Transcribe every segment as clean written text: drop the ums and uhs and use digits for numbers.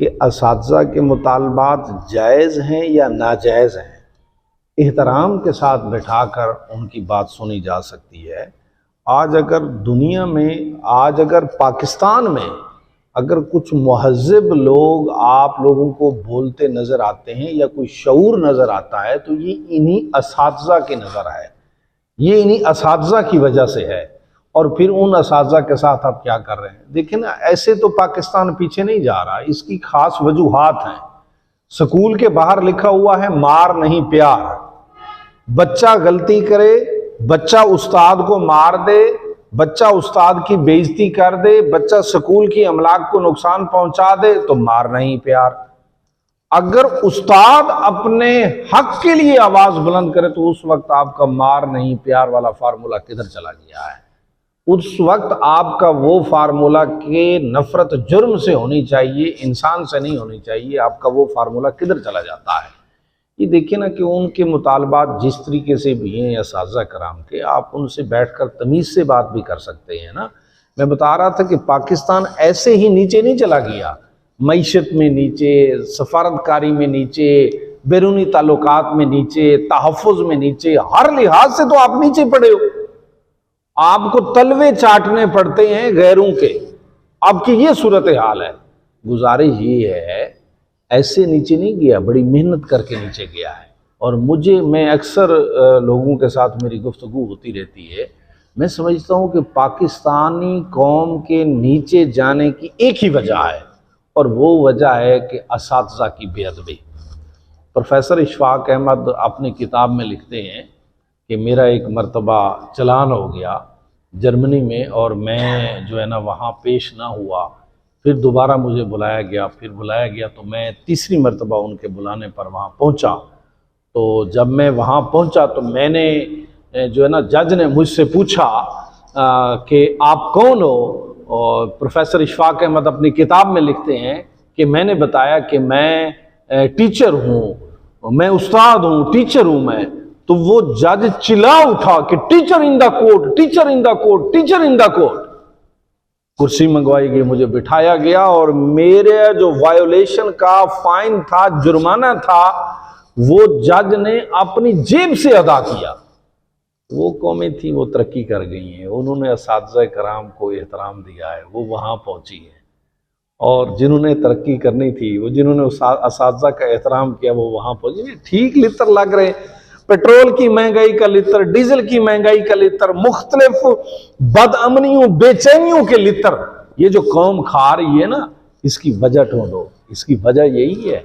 کہ اساتذہ کے مطالبات جائز ہیں یا ناجائز ہیں، احترام کے ساتھ بٹھا کر ان کی بات سنی جا سکتی ہے۔ آج اگر دنیا میں، آج اگر پاکستان میں اگر کچھ مہذب لوگ آپ لوگوں کو بولتے نظر آتے ہیں یا کوئی شعور نظر آتا ہے تو یہ انہی اساتذہ کی نظر ہے، یہ انہی اساتذہ کی وجہ سے ہے۔ اور پھر ان اساتذہ کے ساتھ آپ کیا کر رہے ہیں؟ دیکھیں نا، ایسے تو پاکستان پیچھے نہیں جا رہا، اس کی خاص وجوہات ہیں۔ سکول کے باہر لکھا ہوا ہے مار نہیں پیار۔ بچہ غلطی کرے، بچہ استاد کو مار دے، بچہ استاد کی بےعزتی کر دے، بچہ سکول کی املاک کو نقصان پہنچا دے تو مار نہیں پیار۔ اگر استاد اپنے حق کے لیے آواز بلند کرے تو اس وقت آپ کا مار نہیں پیار والا فارمولہ کدھر چلا گیا ہے؟ اس وقت آپ کا وہ فارمولہ کہ نفرت جرم سے ہونی چاہیے، انسان سے نہیں ہونی چاہیے، آپ کا وہ فارمولہ کدھر چلا جاتا ہے؟ یہ دیکھیں نا کہ ان کے مطالبات جس طریقے سے بھی ہیں اساتذہ کرام کے، آپ ان سے بیٹھ کر تمیز سے بات بھی کر سکتے ہیں نا۔ میں بتا رہا تھا کہ پاکستان ایسے ہی نیچے نہیں چلا گیا، معیشت میں نیچے، سفارتکاری میں نیچے، بیرونی تعلقات میں نیچے، تحفظ میں نیچے، ہر لحاظ سے تو آپ نیچے پڑے ہو۔ آپ کو تلوے چاٹنے پڑتے ہیں غیروں کے، اب کی یہ صورتحال ہے۔ گزارش یہ ہے، ایسے نیچے نہیں گیا، بڑی محنت کر کے نیچے گیا ہے۔ اور میں اکثر لوگوں کے ساتھ میری گفتگو ہوتی رہتی ہے، میں سمجھتا ہوں کہ پاکستانی قوم کے نیچے جانے کی ایک ہی وجہ ہے، اور وہ وجہ ہے کہ اساتذہ کی بے ادبی۔ پروفیسر اشفاق احمد اپنی کتاب میں لکھتے ہیں کہ میرا ایک مرتبہ چلان ہو گیا جرمنی میں، اور میں جو ہے نا وہاں پیش نہ ہوا، پھر دوبارہ مجھے بلایا گیا تو میں تیسری مرتبہ ان کے بلانے پر وہاں پہنچا۔ تو جب میں وہاں پہنچا تو میں نے جو ہے نا، جج نے مجھ سے پوچھا کہ آپ کون ہو؟ اور پروفیسر اشفاق احمد اپنی کتاب میں لکھتے ہیں کہ میں نے بتایا کہ میں ٹیچر ہوں، میں استاد ہوں، ٹیچر ہوں میں۔ تو وہ جج چلا اٹھا کہ teacher in the court, teacher in the court, teacher in the court. کرسی منگوائی گئی، مجھے بٹھایا گیا، اور میرے جو وائیولیشن کا فائن تھا، جرمانہ تھا، وہ جج نے اپنی جیب سے ادا کیا۔ وہ قومیں تھیں وہ ترقی کر گئی ہیں، انہوں نے اساتذہ کرام کو احترام دیا ہے، وہ وہاں پہنچی ہیں۔ اور جنہوں نے ترقی کرنی تھی، وہ جنہوں نے اساتذہ کا احترام کیا، وہ وہاں پہنچی۔ ٹھیک لتر لگ رہے، پیٹرول کی مہنگائی کا لتر، ڈیزل کی مہنگائی کا لتر، مختلف بد امنیوں، بے چینیوں کے لتر، یہ جو قوم کھا رہی ہے نا، اس کی وجہ ڈھونڈو۔ اس کی وجہ یہی ہے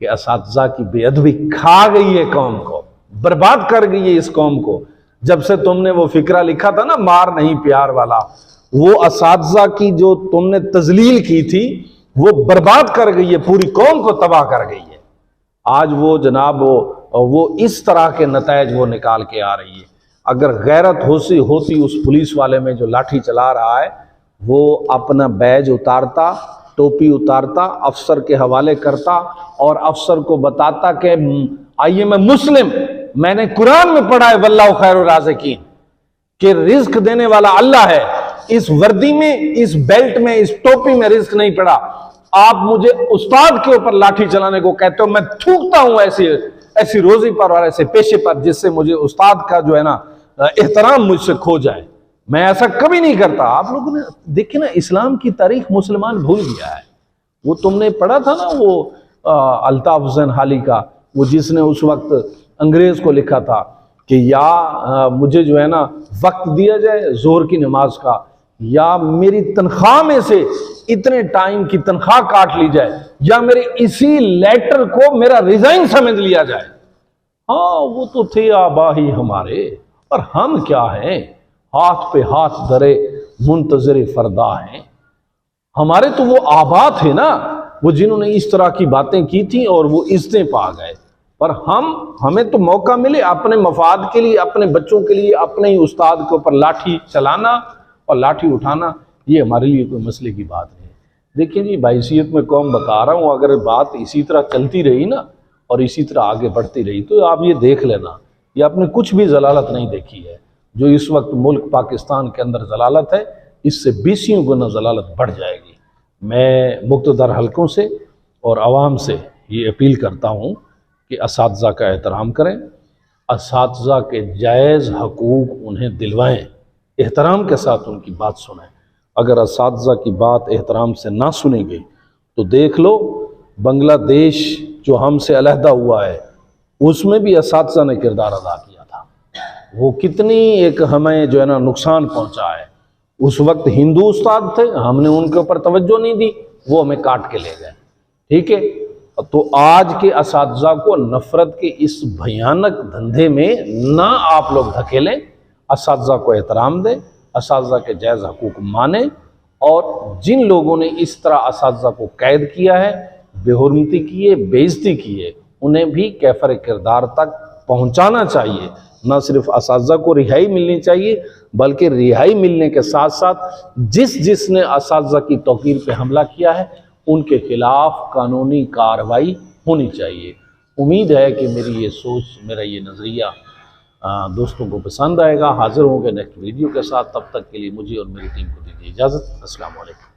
کہ اساتذہ کی بے ادبی کھا گئی ہے قوم کو، برباد کر گئی ہے اس قوم کو۔ جب سے تم نے وہ فقرہ لکھا تھا نا مار نہیں پیار والا، وہ اساتذہ کی جو تم نے تذلیل کی تھی وہ برباد کر گئی ہے، پوری قوم کو تباہ کر گئی ہے۔ آج وہ جناب وہ اس طرح کے نتائج وہ نکال کے آ رہی ہے۔ اگر غیرت ہوتی اس پولیس والے میں جو لاٹھی چلا رہا ہے، وہ اپنا بیج اتارتا، ٹوپی اتارتا، افسر کے حوالے کرتا اور افسر کو بتاتا کہ آئیے میں مسلم، میں نے قرآن میں پڑھا ہے واللہ خیر الرازقین، کہ رزق دینے والا اللہ ہے۔ اس وردی میں، اس بیلٹ میں، اس ٹوپی میں رزق نہیں پڑا۔ آپ مجھے استاد کے اوپر لاٹھی چلانے کو کہتے ہو، میں تھوکتا ہوں ایسی روزی پر اور ایسے پیشے پر جس سے مجھے استاد کا جو ہے نا احترام مجھ سے کھو جائے۔ میں ایسا کبھی نہیں کرتا۔ آپ لوگوں نے دیکھیں نا، اسلام کی تاریخ مسلمان بھول گیا ہے۔ وہ تم نے پڑھا تھا نا وہ الطاف حسین حالی کا، وہ جس نے اس وقت انگریز کو لکھا تھا کہ یا مجھے جو ہے نا وقت دیا جائے ظہر کی نماز کا، یا میری تنخواہ میں سے اتنے ٹائم کی تنخواہ کاٹ لی جائے، یا میرے اسی لیٹر کو میرا ریزائن سمجھ لیا جائے۔ ہاں وہ تو تھے آبا ہی ہمارے، اور ہم کیا ہیں؟ ہاتھ پہ ہاتھ دھرے منتظر فردا ہیں۔ ہمارے تو وہ آبا تھے نا، وہ جنہوں نے اس طرح کی باتیں کی تھیں اور وہ عزتیں پا گئے۔ پر ہمیں تو موقع ملے اپنے مفاد کے لیے، اپنے بچوں کے لیے، اپنے ہی استاد کے اوپر لاٹھی چلانا اور لاٹھی اٹھانا، یہ ہمارے لیے کوئی مسئلے کی بات نہیں۔ دیکھیں جی، بحیثیت میں قوم بتا رہا ہوں، اگر بات اسی طرح چلتی رہی نا اور اسی طرح آگے بڑھتی رہی تو آپ یہ دیکھ لینا، یہ آپ نے کچھ بھی ضلالت نہیں دیکھی ہے۔ جو اس وقت ملک پاکستان کے اندر ضلالت ہے، اس سے 20 گنا ضلالت بڑھ جائے گی۔ میں مقتدر حلقوں سے اور عوام سے یہ اپیل کرتا ہوں کہ اساتذہ کا احترام کریں، اساتذہ کے جائز حقوق انہیں دلوائیں، احترام کے ساتھ ان کی بات سنیں۔ اگر اساتذہ کی بات احترام سے نہ سنیں گے تو دیکھ لو بنگلہ دیش جو ہم سے علیحدہ ہوا ہے اس میں بھی اساتذہ نے کردار ادا کیا تھا، وہ کتنی ایک ہمیں جو ہے نا نقصان پہنچا ہے۔ اس وقت ہندو استاد تھے، ہم نے ان کے اوپر توجہ نہیں دی، وہ ہمیں کاٹ کے لے گئے، ٹھیک ہے۔ تو آج کے اساتذہ کو نفرت کے اس بھیانک دھندے میں نہ آپ لوگ دھکیلیں، اساتذہ کو احترام دیں، اساتذہ کے جائز حقوق مانیں، اور جن لوگوں نے اس طرح اساتذہ کو قید کیا ہے، بے حرمتی کی ہے، بے عزتی کی ہے، انہیں بھی کیفر کردار تک پہنچانا چاہیے۔ نہ صرف اساتذہ کو رہائی ملنی چاہیے بلکہ رہائی ملنے کے ساتھ ساتھ جس نے اساتذہ کی توقیر پہ حملہ کیا ہے ان کے خلاف قانونی کارروائی ہونی چاہیے۔ امید ہے کہ میری یہ سوچ، میرا یہ نظریہ دوستوں کو پسند آئے گا۔ حاضر ہوں گے نیکسٹ ویڈیو کے ساتھ، تب تک کے لیے مجھے اور میری ٹیم کو دیجیے اجازت۔ السلام علیکم۔